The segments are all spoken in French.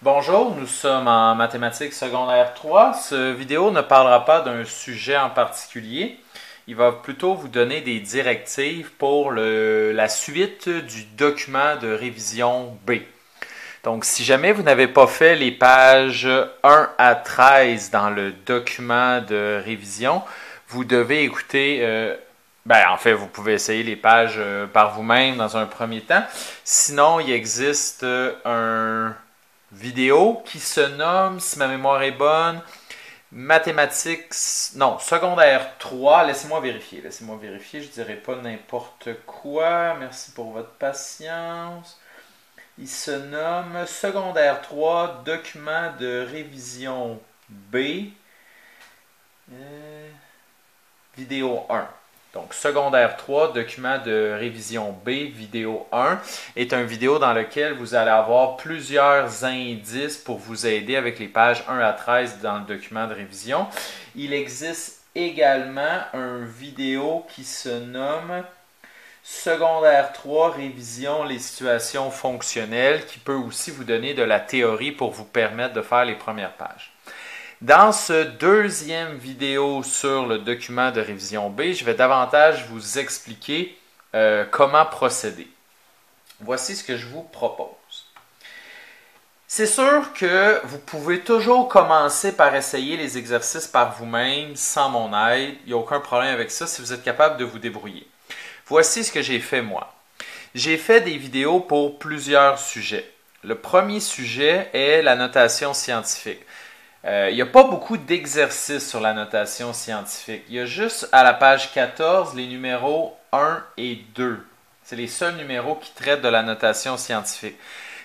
Bonjour, nous sommes en mathématiques secondaire 3. Ce vidéo ne parlera pas d'un sujet en particulier. Il va plutôt vous donner des directives pour la suite du document de révision B. Donc, si jamais vous n'avez pas fait les pages 1 à 13 dans le document de révision, vous devez écouter, en fait, vous pouvez essayer les pages par vous-même dans un premier temps. Sinon, il existe un vidéo qui se nomme, si ma mémoire est bonne, mathématiques, non, secondaire 3. Laissez-moi vérifier, je dirais pas n'importe quoi. Merci pour votre patience. Il se nomme secondaire 3, document de révision B, vidéo 1. Donc, secondaire 3, document de révision B, vidéo 1, est une vidéo dans laquelle vous allez avoir plusieurs indices pour vous aider avec les pages 1 à 13 dans le document de révision. Il existe également une vidéo qui se nomme secondaire 3, révision les situations fonctionnelles, qui peut aussi vous donner de la théorie pour vous permettre de faire les premières pages. Dans ce deuxième vidéo sur le document de révision B, je vais davantage vous expliquer comment procéder. Voici ce que je vous propose. C'est sûr que vous pouvez toujours commencer par essayer les exercices par vous-même sans mon aide. Il n'y a aucun problème avec ça si vous êtes capable de vous débrouiller. Voici ce que j'ai fait moi. J'ai fait des vidéos pour plusieurs sujets. Le premier sujet est la notation scientifique. Il n'y a pas beaucoup d'exercices sur la notation scientifique. Il y a juste à la page 14 les numéros 1 et 2. C'est les seuls numéros qui traitent de la notation scientifique.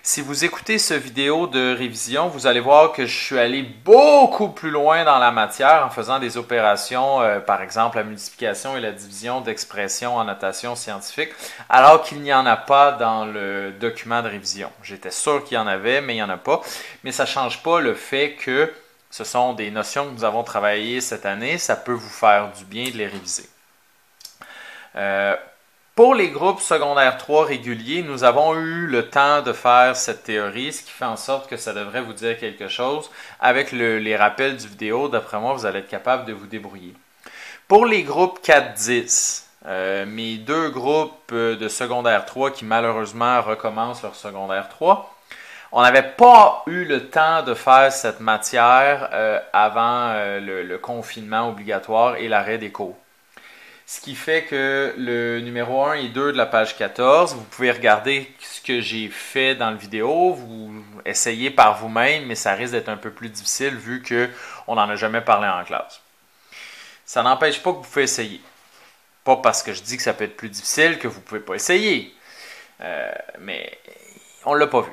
Si vous écoutez ce vidéo de révision, vous allez voir que je suis allé beaucoup plus loin dans la matière en faisant des opérations, par exemple la multiplication et la division d'expressions en notation scientifique, alors qu'il n'y en a pas dans le document de révision. J'étais sûr qu'il y en avait, mais il n'y en a pas. Mais ça ne change pas le fait que ce sont des notions que nous avons travaillées cette année. Ça peut vous faire du bien de les réviser. Pour les groupes secondaires 3 réguliers, nous avons eu le temps de faire cette théorie, ce qui fait en sorte que ça devrait vous dire quelque chose. Avec les rappels du vidéo, d'après moi, vous allez être capable de vous débrouiller. Pour les groupes 4-10, mes deux groupes de secondaire 3 qui malheureusement recommencent leur secondaire 3, on n'avait pas eu le temps de faire cette matière avant le confinement obligatoire et l'arrêt des cours. Ce qui fait que le numéro 1 et 2 de la page 14, vous pouvez regarder ce que j'ai fait dans la vidéo, vous essayez par vous-même, mais ça risque d'être un peu plus difficile vu qu'on n'en a jamais parlé en classe. Ça n'empêche pas que vous pouvez essayer. Pas parce que je dis que ça peut être plus difficile que vous ne pouvez pas essayer. Mais on ne l'a pas vu.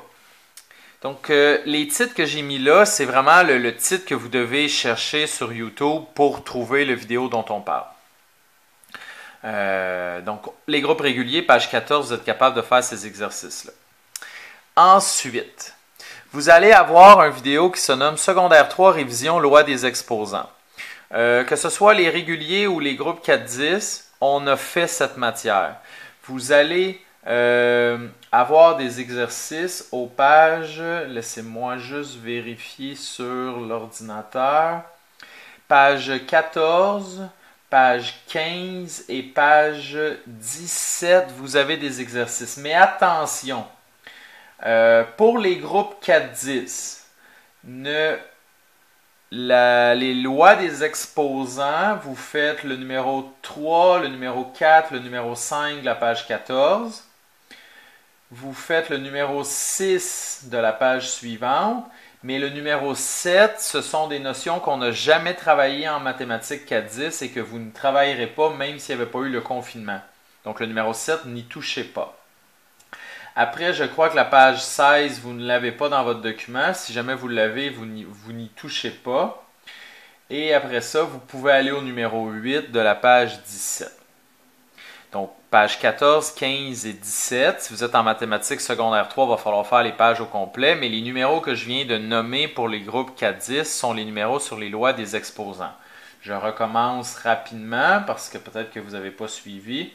Donc, les titres que j'ai mis là, c'est vraiment le titre que vous devez chercher sur YouTube pour trouver la vidéo dont on parle. Donc, les groupes réguliers, page 14, vous êtes capable de faire ces exercices-là. Ensuite, vous allez avoir une vidéo qui se nomme Secondaire 3, révision loi des exposants. Que ce soit les réguliers ou les groupes 4-10, on a fait cette matière. Vous allez avoir des exercices aux pages, laissez-moi juste vérifier sur l'ordinateur, page 14, page 15 et page 17, vous avez des exercices. Mais attention, pour les groupes 4-10, les lois des exposants, vous faites le numéro 3, le numéro 4, le numéro 5 de la page 14. Vous faites le numéro 6 de la page suivante, mais le numéro 7, ce sont des notions qu'on n'a jamais travaillées en mathématiques 4-10 et que vous ne travaillerez pas même s'il n'y avait pas eu le confinement. Donc le numéro 7, n'y touchez pas. Après, je crois que la page 16, vous ne l'avez pas dans votre document. Si jamais vous l'avez, vous n'y touchez pas. Et après ça, vous pouvez aller au numéro 8 de la page 17. Donc, page 14, 15 et 17. Si vous êtes en mathématiques secondaire 3, il va falloir faire les pages au complet. Mais les numéros que je viens de nommer pour les groupes 4-10 sont les numéros sur les lois des exposants. Je recommence rapidement parce que peut-être que vous n'avez pas suivi.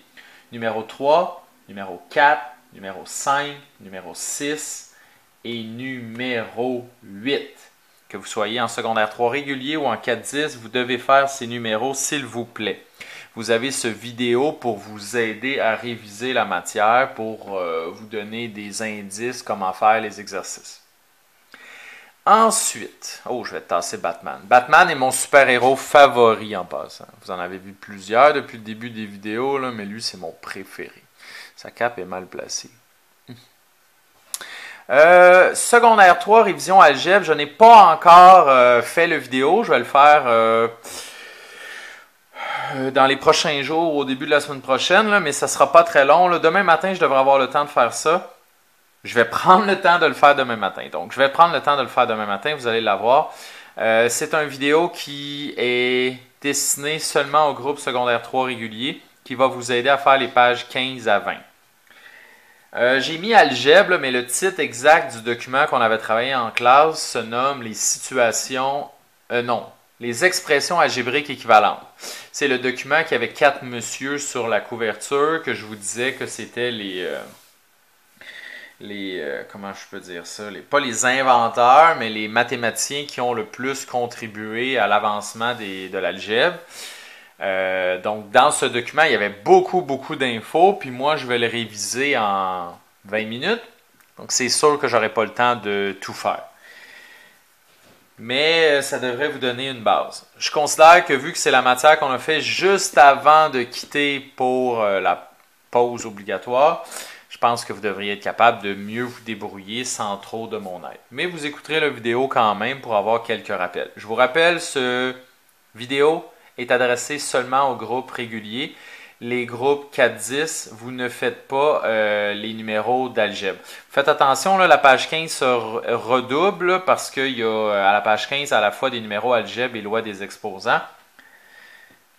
Numéro 3, numéro 4, numéro 5, numéro 6 et numéro 8. Que vous soyez en secondaire 3 régulier ou en 4-10, vous devez faire ces numéros s'il vous plaît. Vous avez ce vidéo pour vous aider à réviser la matière, pour vous donner des indices comment faire les exercices. Ensuite, je vais tasser Batman. Batman est mon super-héros favori en passant. Vous en avez vu plusieurs depuis le début des vidéos, là, mais lui, c'est mon préféré. Sa cape est mal placée. Secondaire 3, révision algèbre. Je n'ai pas encore fait le vidéo. Je vais le faire dans les prochains jours, au début de la semaine prochaine, là, mais ça ne sera pas très long. Là. Demain matin, je devrais avoir le temps de faire ça. Je vais prendre le temps de le faire demain matin. Donc, je vais prendre le temps de le faire demain matin. Vous allez l'avoir. C'est une vidéo qui est destinée seulement au groupe secondaire 3 régulier, qui va vous aider à faire les pages 15 à 20. J'ai mis algèbre, mais le titre exact du document qu'on avait travaillé en classe se nomme les situations... les expressions algébriques équivalentes. C'est le document qui avait 4 messieurs sur la couverture, que je vous disais que c'était comment je peux dire ça, pas les inventeurs, mais les mathématiciens qui ont le plus contribué à l'avancement de l'algèbre. Donc, dans ce document, il y avait beaucoup d'infos, puis moi, je vais le réviser en 20 minutes. Donc, c'est sûr que j'aurai pas le temps de tout faire. Mais ça devrait vous donner une base. Je considère que vu que c'est la matière qu'on a fait juste avant de quitter pour la pause obligatoire, je pense que vous devriez être capable de mieux vous débrouiller sans trop de mon aide. Mais vous écouterez la vidéo quand même pour avoir quelques rappels. Je vous rappelle, ce vidéo est adressé seulement aux groupes réguliers. Les groupes 4-10, vous ne faites pas les numéros d'algèbre. Faites attention, là, la page 15 se redouble parce qu'il y a à la page 15 à la fois des numéros algèbre et loi des exposants.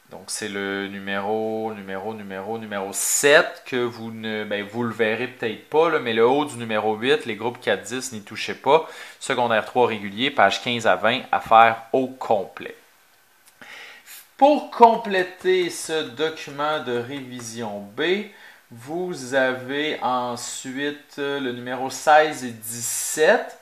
Donc, c'est le numéro 7 que vous le verrez peut-être pas, là, mais le haut du numéro 8, les groupes 4-10, n'y touchez pas. Secondaire 3 régulier, page 15 à 20, à faire au complet. Pour compléter ce document de révision B, vous avez ensuite le numéro 16 et 17.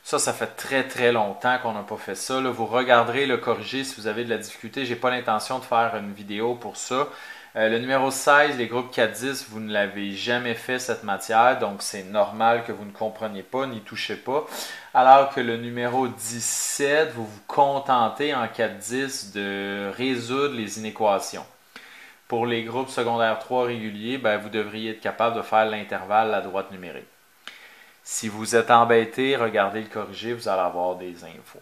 Ça fait très longtemps qu'on n'a pas fait ça. Là, vous regarderez le corriger si vous avez de la difficulté. Je n'ai pas l'intention de faire une vidéo pour ça. Le numéro 16, les groupes 4-10, vous ne l'avez jamais fait cette matière, donc c'est normal que vous ne compreniez pas, n'y touchez pas. Alors que le numéro 17, vous vous contentez en 4-10 de résoudre les inéquations. Pour les groupes secondaires 3 réguliers, vous devriez être capable de faire l'intervalle à droite numérique. Si vous êtes embêté, regardez le corrigé, vous allez avoir des infos.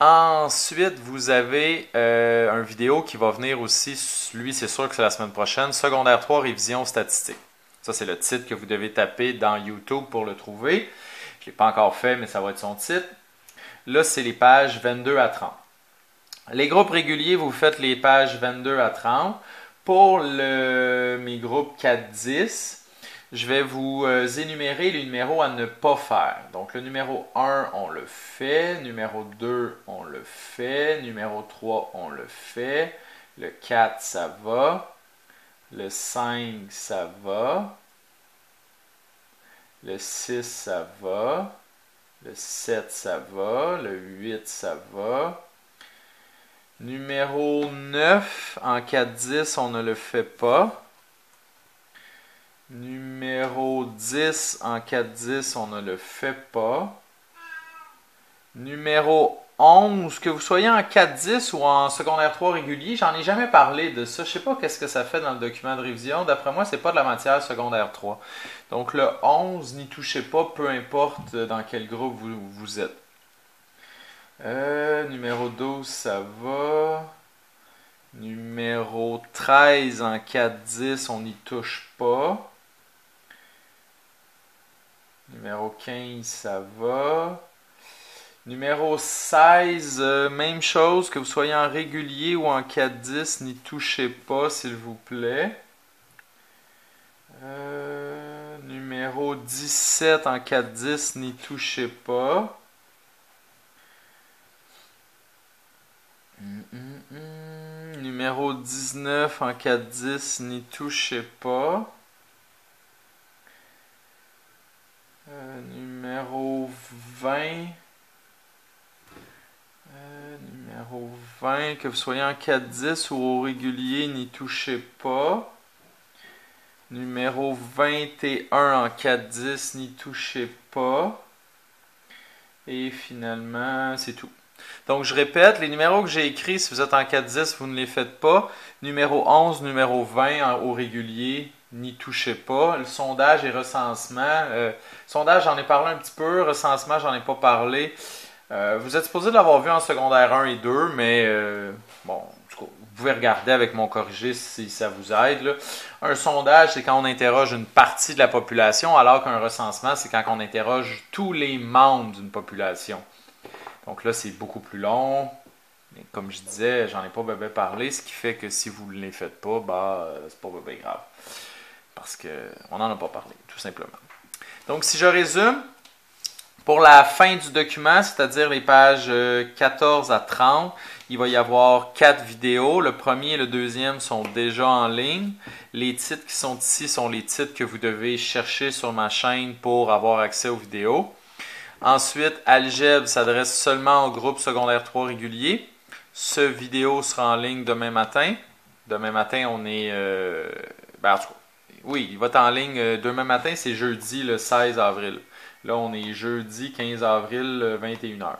Ensuite, vous avez une vidéo qui va venir aussi, lui c'est sûr que c'est la semaine prochaine, secondaire 3 révision statistique. Ça c'est le titre que vous devez taper dans YouTube pour le trouver. Je ne l'ai pas encore fait, mais ça va être son titre. Là, c'est les pages 22 à 30. Les groupes réguliers, vous faites les pages 22 à 30. Pour mes groupes 4-10, je vais vous énumérer les numéros à ne pas faire. Donc, le numéro 1, on le fait. Numéro 2, on le fait. Numéro 3, on le fait. Le 4, ça va. Le 5, ça va. Le 6, ça va. Le 7, ça va. Le 8, ça va. Numéro 9, en 4-10, on ne le fait pas. Numéro 10, en 4-10, on ne le fait pas. Numéro 11, que vous soyez en 4-10 ou en secondaire 3 régulier, j'en ai jamais parlé de ça. Je ne sais pas qu'est-ce que ça fait dans le document de révision. D'après moi, c'est pas de la matière secondaire 3. Donc le 11, n'y touchez pas, peu importe dans quel groupe vous êtes. Numéro 12, ça va. Numéro 13, en 4-10, on n'y touche pas. Numéro 15, ça va. Numéro 16, même chose, que vous soyez en régulier ou en 4-10, n'y touchez pas, s'il vous plaît. Numéro 17, en 4-10, n'y touchez pas. Numéro 19, en 4-10, n'y touchez pas. Numéro 20. Numéro 20, que vous soyez en 4-10 ou au régulier, n'y touchez pas. Numéro 21 en 4-10, n'y touchez pas. Et finalement, c'est tout. Donc, je répète, les numéros que j'ai écrits, si vous êtes en 4-10, vous ne les faites pas. Numéro 11, numéro 20 au régulier, n'y touchez pas. Le sondage et recensement. Sondage, j'en ai parlé un petit peu. Recensement, j'en ai pas parlé. Vous êtes supposé l'avoir vu en secondaire 1 et 2, mais bon, en tout cas, vous pouvez regarder avec mon corrigé si ça vous aide, là. Un sondage, c'est quand on interroge une partie de la population, alors qu'un recensement, c'est quand on interroge tous les membres d'une population. Donc là, c'est beaucoup plus long. Mais comme je disais, j'en ai pas bien parlé, ce qui fait que si vous ne les faites pas, c'est pas bien grave. Parce qu'on n'en a pas parlé, tout simplement. Donc, si je résume, pour la fin du document, c'est-à-dire les pages 14 à 30, il va y avoir 4 vidéos. Le premier et le deuxième sont déjà en ligne. Les titres qui sont ici sont les titres que vous devez chercher sur ma chaîne pour avoir accès aux vidéos. Ensuite, Algèbre s'adresse seulement au groupe secondaire 3 régulier. Ce vidéo sera en ligne demain matin. Demain matin, on est... en tout cas, oui, il va être en ligne demain matin, c'est jeudi le 16 avril. Là, on est jeudi 15 avril, 21h.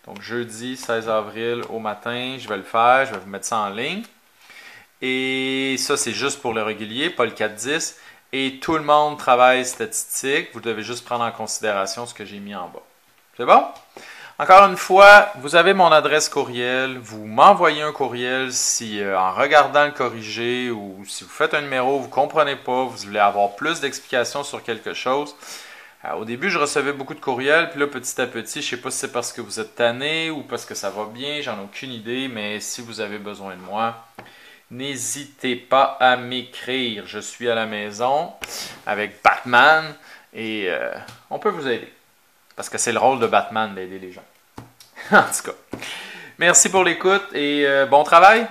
Donc, jeudi 16 avril au matin, je vais le faire. Je vais vous mettre ça en ligne. Et ça, c'est juste pour le régulier, pas le 4-10. Et tout le monde travaille statistique. Vous devez juste prendre en considération ce que j'ai mis en bas. C'est bon? Encore une fois, vous avez mon adresse courriel. Vous m'envoyez un courriel si, en regardant le corrigé ou si vous faites un numéro, vous ne comprenez pas, vous voulez avoir plus d'explications sur quelque chose. Au début, je recevais beaucoup de courriels, puis là, petit à petit, je ne sais pas si c'est parce que vous êtes tanné ou parce que ça va bien, j'en ai aucune idée, mais si vous avez besoin de moi, n'hésitez pas à m'écrire. Je suis à la maison avec Batman et on peut vous aider. Parce que c'est le rôle de Batman d'aider les gens. En tout cas, merci pour l'écoute et bon travail!